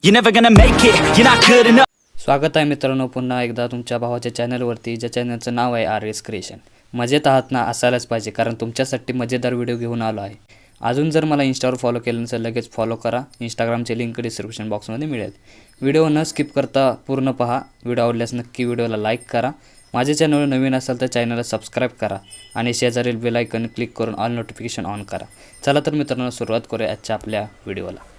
You're never gonna make it, you're not good enough. स्वागत आहे मित्रांनो पुन्हा एकदा तुमच्या भावाच्या चॅनलवरती, ज्या चॅनलचं नाव आहे RS क्रिएशन. मजेत आहात ना? असायलाच पाहिजे, कारण तुमच्यासाठी मजेदार व्हिडिओ घेऊन आलो आहे. अजून जर मला इंस्टावर फॉलो केलं नसेल लगेच फॉलो करा. इंस्टाग्रामची लिंक डिस्क्रिप्शन बॉक्समध्ये मिळेल. व्हिडिओ न स्किप करता पूर्ण पहा. व्हिडिओ आवडल्यास नक्की व्हिडिओला लाईक करा. माझ्या चॅनलवर नवीन असाल तर चॅनलला सबस्क्राईब करा आणि शेजारील बेल आयकॉन क्लिक करून ऑल नोटिफिकेशन ऑन करा. चला तर मित्रांनो सुरुवात करूया आजच्या आपल्या व्हिडिओला.